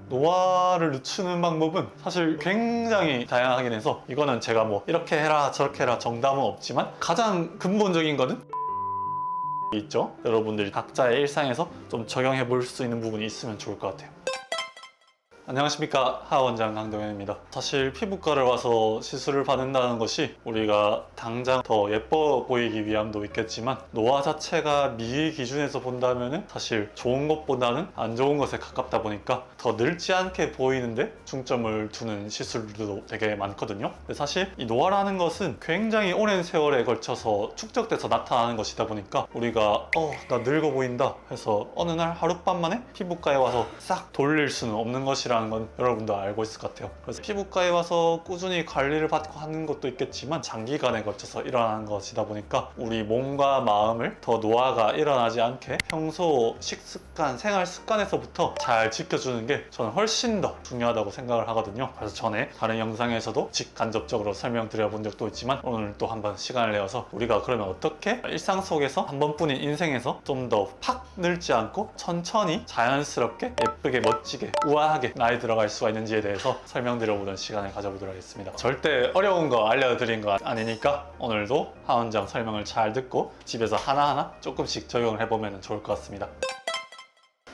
노화를 늦추는 방법은 사실 굉장히 다양하긴 해서 이거는 제가 뭐 이렇게 해라 저렇게 해라 정답은 없지만 가장 근본적인 거는 있죠. 여러분들이 각자의 일상에서 좀 적용해 볼 수 있는 부분이 있으면 좋을 것 같아요. 안녕하십니까, 하원장 강동현입니다. 사실 피부과를 와서 시술을 받는다는 것이 우리가 당장 더 예뻐 보이기 위함도 있겠지만 노화 자체가 미의 기준에서 본다면 사실 좋은 것보다는 안 좋은 것에 가깝다 보니까 더 늙지 않게 보이는데 중점을 두는 시술들도 되게 많거든요. 근데 사실 이 노화라는 것은 굉장히 오랜 세월에 걸쳐서 축적돼서 나타나는 것이다 보니까 우리가 나 늙어 보인다 해서 어느 날 하룻밤 만에 피부과에 와서 싹 돌릴 수는 없는 것이라는 건 여러분도 알고 있을 것 같아요. 그래서 피부과에 와서 꾸준히 관리를 받고 하는 것도 있겠지만 장기간에 걸쳐서 일어나는 것이다 보니까 우리 몸과 마음을 더 노화가 일어나지 않게 평소 식습관, 생활 습관에서부터 잘 지켜주는 게 저는 훨씬 더 중요하다고 생각을 하거든요. 그래서 전에 다른 영상에서도 직간접적으로 설명드려 본 적도 있지만 오늘 또 한번 시간을 내어서 우리가 그러면 어떻게 일상 속에서 한 번뿐인 인생에서 좀 더 팍 늙지 않고 천천히 자연스럽게 예쁘게 멋지게 우아하게 나이 들어갈 수가 있는지에 대해서 설명드려보는 시간을 가져보도록 하겠습니다. 절대 어려운 거 알려드린 거 아니니까 오늘도 하원장 설명을 잘 듣고 집에서 하나하나 조금씩 적용을 해보면 좋을 것 같습니다.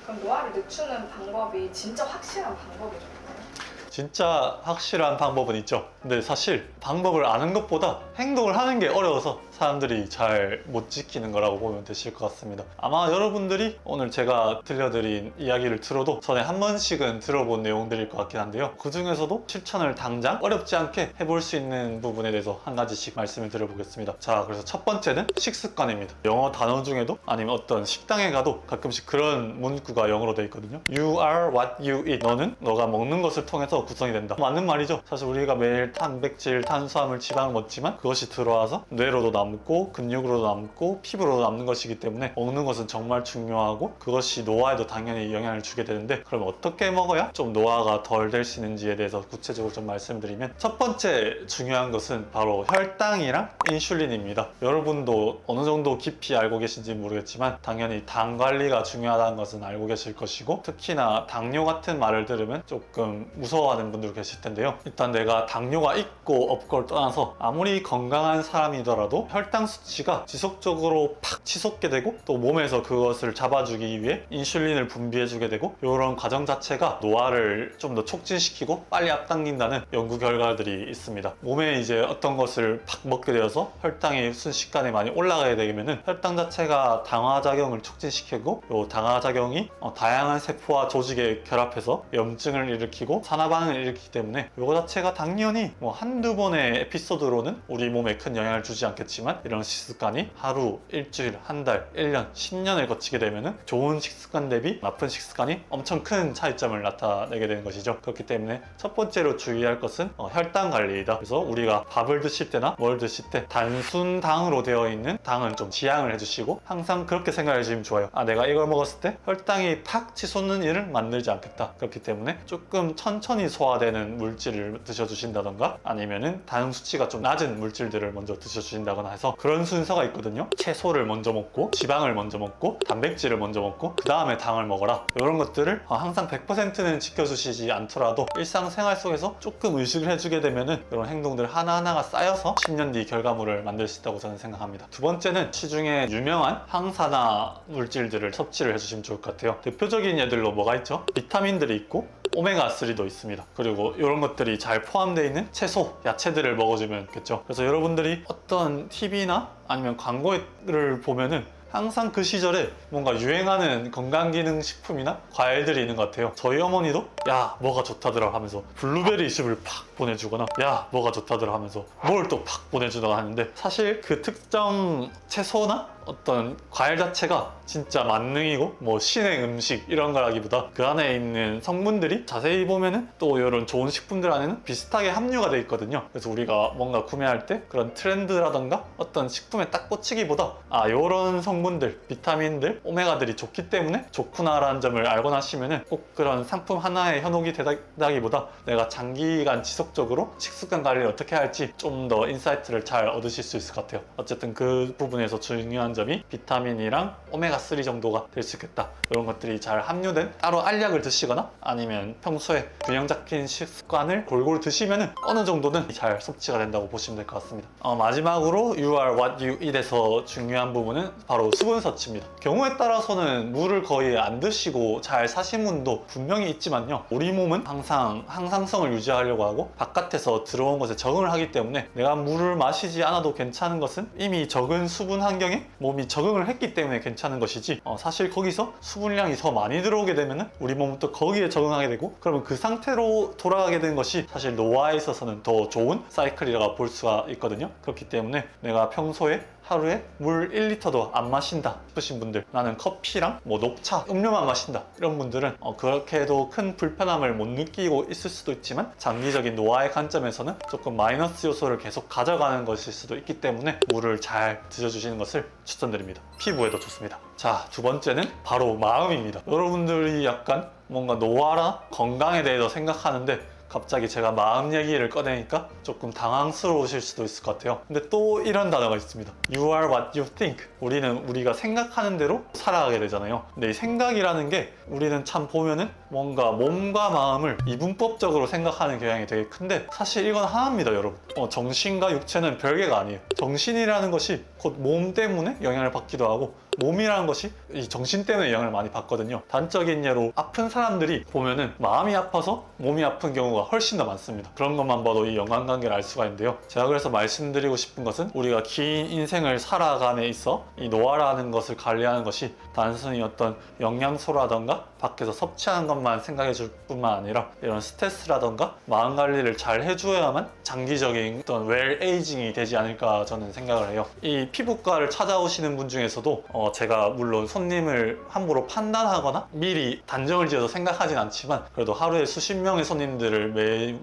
그럼 노화를 늦추는 방법이 진짜 확실한 방법이 좋나요? 진짜 확실한 방법은 있죠. 근데 사실 방법을 아는 것보다 행동을 하는 게 어려워서 사람들이 잘 못 지키는 거라고 보면 되실 것 같습니다. 아마 여러분들이 오늘 제가 들려드린 이야기를 들어도 전에 한 번씩은 들어본 내용들일 것 같긴 한데요. 그 중에서도 실천을 당장 어렵지 않게 해볼 수 있는 부분에 대해서 한 가지씩 말씀을 드려보겠습니다. 자, 그래서 첫 번째는 식습관입니다. 영어 단어 중에도 아니면 어떤 식당에 가도 가끔씩 그런 문구가 영어로 되어 있거든요. You are what you eat. 너는 너가 먹는 것을 통해서 구성이 된다. 맞는 말이죠. 사실 우리가 매일 단백질, 탄수화물, 지방을 먹지만 그것이 들어와서 뇌로도 남고 근육으로도 남고 피부로도 남는 것이기 때문에 먹는 것은 정말 중요하고 그것이 노화에도 당연히 영향을 주게 되는데 그럼 어떻게 먹어야 좀 노화가 덜 될 수 있는지에 대해서 구체적으로 좀 말씀드리면 첫 번째 중요한 것은 바로 혈당이랑 인슐린입니다. 여러분도 어느 정도 깊이 알고 계신지 모르겠지만 당연히 당 관리가 중요하다는 것은 알고 계실 것이고 특히나 당뇨 같은 말을 들으면 조금 무서워하는 분들 계실 텐데요. 일단 내가 당뇨가 있고 없고를 떠나서 아무리 건강한 사람이더라도 혈당 수치가 지속적으로 팍 치솟게 되고 또 몸에서 그것을 잡아주기 위해 인슐린을 분비해주게 되고 이런 과정 자체가 노화를 좀 더 촉진시키고 빨리 앞당긴다는 연구 결과들이 있습니다. 몸에 이제 어떤 것을 팍 먹게 되어서 혈당이 순식간에 많이 올라가게 되면은 혈당 자체가 당화작용을 촉진시키고 이 당화작용이 다양한 세포와 조직에 결합해서 염증을 일으키고 산화반응을 일으키기 때문에 이거 자체가 당연히 뭐 한두 번의 에피소드로는 우리 몸에 큰 영향을 주지 않겠지만 이런 식습관이 하루, 일주일, 한 달, 1년, 10년을 거치게 되면은 좋은 식습관 대비 나쁜 식습관이 엄청 큰 차이점을 나타내게 되는 것이죠. 그렇기 때문에 첫 번째로 주의할 것은 혈당 관리이다. 그래서 우리가 밥을 드실 때나 뭘 드실 때 단순 당으로 되어 있는 당은 좀 지양을 해주시고 항상 그렇게 생각해 주시면 좋아요. 내가 이걸 먹었을 때 혈당이 탁 치솟는 일을 만들지 않겠다. 그렇기 때문에 조금 천천히 소화되는 물질을 드셔주신다던가 아니면은 당 수치가 좀 낮은 물질들을 먼저 드셔주신다거나 해서 그런 순서가 있거든요. 채소를 먼저 먹고 지방을 먼저 먹고 단백질을 먼저 먹고 그 다음에 당을 먹어라. 이런 것들을 항상 100%는 지켜주시지 않더라도 일상생활 속에서 조금 의식을 해주게 되면은 이런 행동들 하나하나가 쌓여서 10년 뒤 결과물을 만들 수 있다고 저는 생각합니다. 두 번째는 시중에 유명한 항산화 물질들을 섭취를 해주시면 좋을 것 같아요. 대표적인 예들로 뭐가 있죠? 비타민들이 있고 오메가3도 있습니다. 그리고 이런 것들이 잘 포함되어 있는 채소, 야채들을 먹어주면 좋겠죠. 그래서 여러분들이 어떤 TV나 아니면 광고를 보면은 항상 그 시절에 뭔가 유행하는 건강기능식품이나 과일들이 있는 것 같아요. 저희 어머니도 야 뭐가 좋다더라 하면서 블루베리 즙을 팍 보내주거나 야 뭐가 좋다더라 하면서 뭘 또 팍 보내주거나 하는데 사실 그 특정 채소나 어떤 과일 자체가 진짜 만능이고 뭐 신의 음식 이런 거라기보다 그 안에 있는 성분들이 자세히 보면은 또 이런 좋은 식품들 안에는 비슷하게 함유가 돼 있거든요. 그래서 우리가 뭔가 구매할 때 그런 트렌드라던가 어떤 식품에 딱 꽂히기보다 이런 성분들, 비타민들, 오메가들이 좋기 때문에 좋구나라는 점을 알고 나시면은 꼭 그런 상품 하나에 현혹이 되다기보다 내가 장기간 지속적으로 식습관 관리를 어떻게 할지 좀 더 인사이트를 잘 얻으실 수 있을 것 같아요. 어쨌든 그 부분에서 중요한 중요한 점이 비타민이랑 오메가3 정도가 될 수 있겠다. 이런 것들이 잘 함유된 따로 알약을 드시거나 아니면 평소에 균형 잡힌 식습관을 골고루 드시면 어느 정도는 잘 섭취가 된다고 보시면 될 것 같습니다. 마지막으로 You are what you eat에서 중요한 부분은 바로 수분 섭취입니다. 경우에 따라서는 물을 거의 안 드시고 잘 사신 분도 분명히 있지만요, 우리 몸은 항상 항상성을 유지하려고 하고 바깥에서 들어온 것에 적응을 하기 때문에 내가 물을 마시지 않아도 괜찮은 것은 이미 적은 수분 환경에 몸이 적응을 했기 때문에 괜찮은 것이지, 사실 거기서 수분량이 더 많이 들어오게 되면 우리 몸은 또 거기에 적응하게 되고, 그러면 그 상태로 돌아가게 되는 것이 사실 노화에 있어서는 더 좋은 사이클이라고 볼 수가 있거든요. 그렇기 때문에 내가 평소에 하루에 물 1리터도 안 마신다 싶으신 분들, 나는 커피랑 녹차, 음료만 마신다 이런 분들은 그렇게 해도 큰 불편함을 못 느끼고 있을 수도 있지만 장기적인 노화의 관점에서는 조금 마이너스 요소를 계속 가져가는 것일 수도 있기 때문에 물을 잘 드셔주시는 것을 추천드립니다. 피부에도 좋습니다. 자, 두 번째는 바로 마음입니다. 여러분들이 약간 뭔가 노화나 건강에 대해서 생각하는데 갑자기 제가 마음 얘기를 꺼내니까 조금 당황스러우실 수도 있을 것 같아요. 근데 또 이런 단어가 있습니다. You are what you think. 우리는 우리가 생각하는 대로 살아가게 되잖아요. 근데 이 생각이라는 게 우리는 참 보면은 뭔가 몸과 마음을 이분법적으로 생각하는 경향이 되게 큰데, 사실 이건 하나입니다, 여러분. 정신과 육체는 별개가 아니에요. 정신이라는 것이 곧 몸 때문에 영향을 받기도 하고, 몸이라는 것이 이 정신 때문에 영향을 많이 받거든요. 단적인 예로 아픈 사람들이 보면은 마음이 아파서 몸이 아픈 경우가 훨씬 더 많습니다. 그런 것만 봐도 이 연관관계를 알 수가 있는데요. 제가 그래서 말씀드리고 싶은 것은, 우리가 긴 인생을 살아감에 있어 이 노화라는 것을 관리하는 것이 단순히 어떤 영양소라던가 밖에서 섭취하는 것만 생각해 줄 뿐만 아니라 이런 스트레스라던가 마음 관리를 잘 해줘야만 장기적인 어떤 웰 에이징이 되지 않을까 저는 생각을 해요. 이 피부과를 찾아오시는 분 중에서도 제가 물론 손님을 함부로 판단하거나 미리 단정을 지어서 생각하진 않지만, 그래도 하루에 수십 명의 손님들을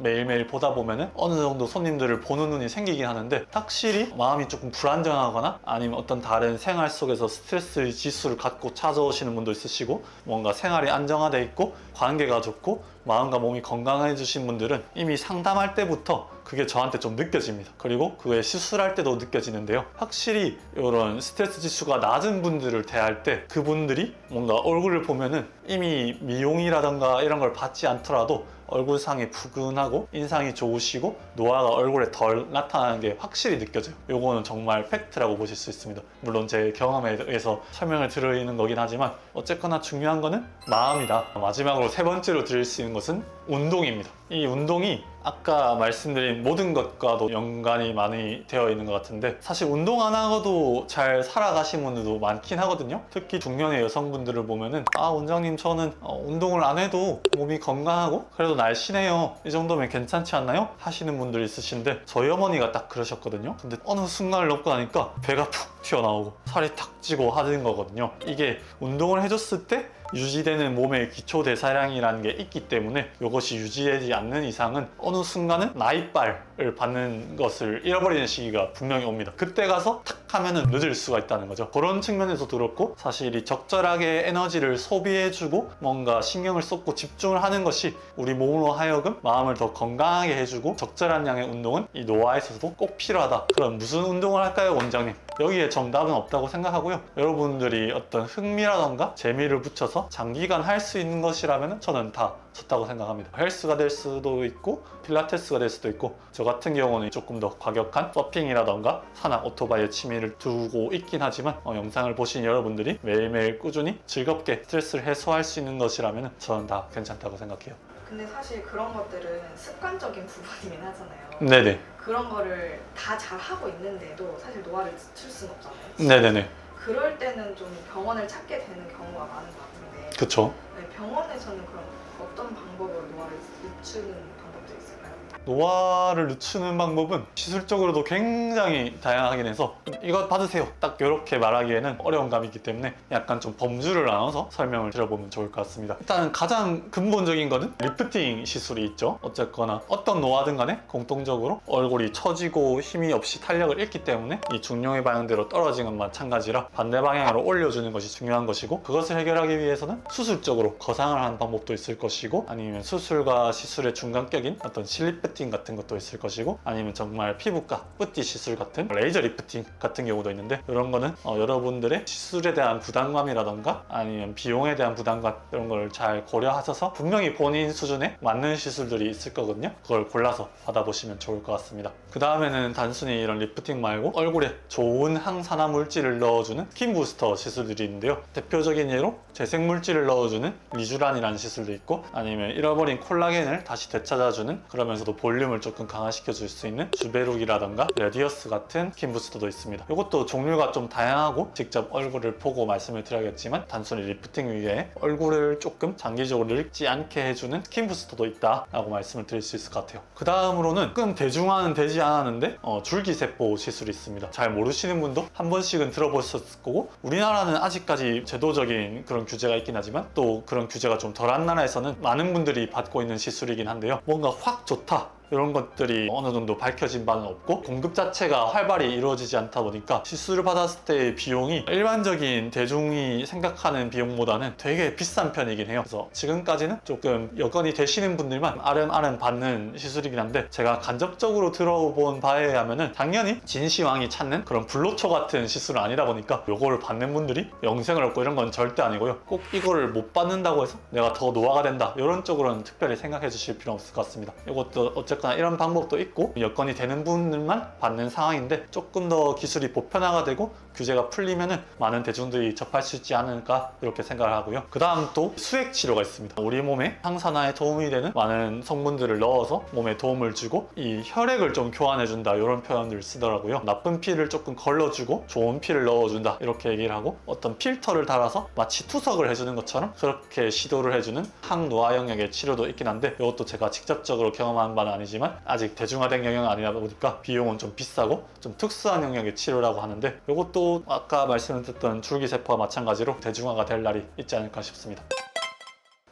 매일매일 보다 보면은 어느 정도 손님들을 보는 눈이 생기긴 하는데, 확실히 마음이 조금 불안정하거나 아니면 어떤 다른 생활 속에서 스트레스 지수를 갖고 찾아오시는 분도 있으시고, 뭔가 생활이 안정화돼 있고 관계가 좋고 마음과 몸이 건강해지신 분들은 이미 상담할 때부터 그게 저한테 좀 느껴집니다. 그리고 그게 시술할 때도 느껴지는데요. 확실히 이런 스트레스 지수가 낮은 분들을 대할 때 그분들이 뭔가 얼굴을 보면은 이미 미용이라던가 이런 걸 받지 않더라도 얼굴상이 푸근하고 인상이 좋으시고 노화가 얼굴에 덜 나타나는 게 확실히 느껴져요. 요거는 정말 팩트라고 보실 수 있습니다. 물론 제 경험에 의해서 설명을 드리는 거긴 하지만 어쨌거나 중요한 거는 마음이다. 마지막으로 세 번째로 드릴 수 있는 것은 운동입니다. 이 운동이 아까 말씀드린 모든 것과도 연관이 많이 되어 있는 것 같은데, 사실 운동 안 하고도 잘 살아가신 분들도 많긴 하거든요. 특히 중년의 여성분들을 보면은 원장님 저는 운동을 안 해도 몸이 건강하고 그래도 날씬해요, 이 정도면 괜찮지 않나요? 하시는 분들이 있으신데, 저희 어머니가 딱 그러셨거든요. 근데 어느 순간을 넘고 나니까 배가 푹 튀어나오고 살이 탁 찌고 하는 거거든요. 이게 운동을 해줬을 때 유지되는 몸의 기초 대사량이라는 게 있기 때문에 이것이 유지되지 않는 이상은 어느 순간은 나이빨을 받는 것을 잃어버리는 시기가 분명히 옵니다. 그때 가서 탁 하면은 늦을 수가 있다는 거죠. 그런 측면에서도 그렇고, 사실 이 적절하게 에너지를 소비해주고 뭔가 신경을 쏟고 집중을 하는 것이 우리 몸으로 하여금 마음을 더 건강하게 해주고, 적절한 양의 운동은 이 노화에 있어서도 꼭 필요하다. 그럼 무슨 운동을 할까요, 원장님? 여기에 정답은 없다고 생각하고요. 여러분들이 어떤 흥미라던가 재미를 붙여서 장기간 할 수 있는 것이라면 저는 다 좋다고 생각합니다. 헬스가 될 수도 있고 필라테스가 될 수도 있고, 저 같은 경우는 조금 더 과격한 서핑이라던가 산악, 오토바이에 취미를 두고 있긴 하지만 영상을 보신 여러분들이 매일매일 꾸준히 즐겁게 스트레스를 해소할 수 있는 것이라면 저는 다 괜찮다고 생각해요. 근데 사실 그런 것들은 습관적인 부분이긴 하잖아요. 네네. 그런 거를 다 잘하고 있는데도 사실 노화를 늦출 수는 없잖아요. 네네네. 그럴 때는 좀 병원을 찾게 되는 경우가 많은 것 같은데, 그쵸. 네, 병원에서는 그럼 어떤 방법으로 노화를 늦추는 방법들이 있을까요? 노화를 늦추는 방법은 시술적으로도 굉장히 다양하긴 해서 이거 받으세요 딱 이렇게 말하기에는 어려운 감이 있기 때문에 약간 좀 범주를 나눠서 설명을 드려보면 좋을 것 같습니다. 일단 가장 근본적인 거는 리프팅 시술이 있죠. 어쨌거나 어떤 노화든 간에 공통적으로 얼굴이 처지고 힘이 없이 탄력을 잃기 때문에 이 중령의 방향대로 떨어진 건 마찬가지라 반대 방향으로 올려주는 것이 중요한 것이고, 그것을 해결하기 위해서는 수술적으로 거상을 하는 방법도 있을 것이고, 아니면 수술과 시술의 중간격인 어떤 실리프팅 같은 것도 있을 것이고, 아니면 정말 피부과 뿌띠 시술 같은 레이저 리프팅 같은 경우도 있는데, 이런 거는 여러분들의 시술에 대한 부담감이라던가 아니면 비용에 대한 부담감 이런 걸 잘 고려하셔서 분명히 본인 수준에 맞는 시술들이 있을 거거든요. 그걸 골라서 받아보시면 좋을 것 같습니다. 그 다음에는 단순히 이런 리프팅 말고 얼굴에 좋은 항산화 물질을 넣어주는 스킨 부스터 시술들이 있는데요. 대표적인 예로 재생 물질을 넣어주는 리쥬란이라는 시술도 있고, 아니면 잃어버린 콜라겐을 다시 되찾아주는, 그러면서도 볼륨을 조금 강화시켜 줄 수 있는 주베룩이라던가 레디어스 같은 스킨 부스터도 있습니다. 이것도 종류가 좀 다양하고 직접 얼굴을 보고 말씀을 드려야겠지만, 단순히 리프팅 위에 얼굴을 조금 장기적으로 늙지 않게 해주는 스킨 부스터도 있다라고 말씀을 드릴 수 있을 것 같아요. 그 다음으로는 조금 대중화는 되지 않았는데 줄기세포 시술이 있습니다. 잘 모르시는 분도 한 번씩은 들어보셨을 거고, 우리나라는 아직까지 제도적인 그런 규제가 있긴 하지만 또 그런 규제가 좀 덜한 나라에서는 많은 분들이 받고 있는 시술이긴 한데요. 뭔가 확 좋다, 이런 것들이 어느 정도 밝혀진 바는 없고, 공급 자체가 활발히 이루어지지 않다 보니까 시술을 받았을 때의 비용이 일반적인 대중이 생각하는 비용보다는 되게 비싼 편이긴 해요. 그래서 지금까지는 조금 여건이 되시는 분들만 아름아름 받는 시술이긴 한데, 제가 간접적으로 들어본 바에 의하면은 당연히 진시황이 찾는 그런 불로초 같은 시술은 아니다 보니까 요거를 받는 분들이 영생을 얻고 이런 건 절대 아니고요. 꼭 이거를 못 받는다고 해서 내가 더 노화가 된다, 이런 쪽으로는 특별히 생각해 주실 필요는 없을 것 같습니다. 이것도 어쨌거나 이런 방법도 있고 여건이 되는 분들만 받는 상황인데, 조금 더 기술이 보편화가 되고 규제가 풀리면은 많은 대중들이 접할 수 있지 않을까, 이렇게 생각을 하고요. 그 다음 또 수액 치료가 있습니다. 우리 몸에 항산화에 도움이 되는 많은 성분들을 넣어서 몸에 도움을 주고 이 혈액을 좀 교환해준다, 이런 표현들을 쓰더라고요. 나쁜 피를 조금 걸러주고 좋은 피를 넣어준다, 이렇게 얘기를 하고, 어떤 필터를 달아서 마치 투석을 해주는 것처럼 그렇게 시도를 해주는 항노화 영역의 치료도 있긴 한데, 이것도 제가 직접적으로 경험한 바는 아니지만 아직 대중화된 영역은 아니다 보니까 비용은 좀 비싸고 좀 특수한 영역의 치료라고 하는데, 이것도 아까 말씀드렸던 줄기세포와 마찬가지로 대중화가 될 날이 있지 않을까 싶습니다.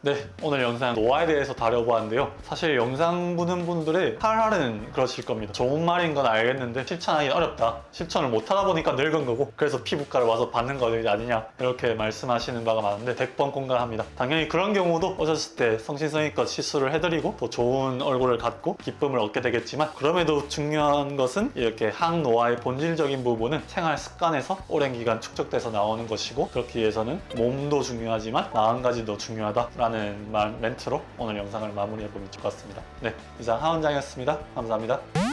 네, 오늘 영상 노화에 대해서 다뤄보았는데요. 사실 영상 보는 분들의 탈할은 그러실 겁니다. 좋은 말인 건 알겠는데 실천하기 어렵다, 실천을 못하다 보니까 늙은 거고, 그래서 피부과를 와서 받는 거 아니냐, 이렇게 말씀하시는 바가 많은데 100번 공감합니다. 당연히 그런 경우도 오셨을 때 성심성의껏 시술을 해드리고 더 좋은 얼굴을 갖고 기쁨을 얻게 되겠지만, 그럼에도 중요한 것은 이렇게 항노화의 본질적인 부분은 생활 습관에서 오랜 기간 축적돼서 나오는 것이고, 그렇기 위해서는 몸도 중요하지만 마음가짐도 중요하다 라는 멘트로 오늘 영상을 마무리해보면 좋을 것 같습니다. 네, 이상 하원장이었습니다. 감사합니다.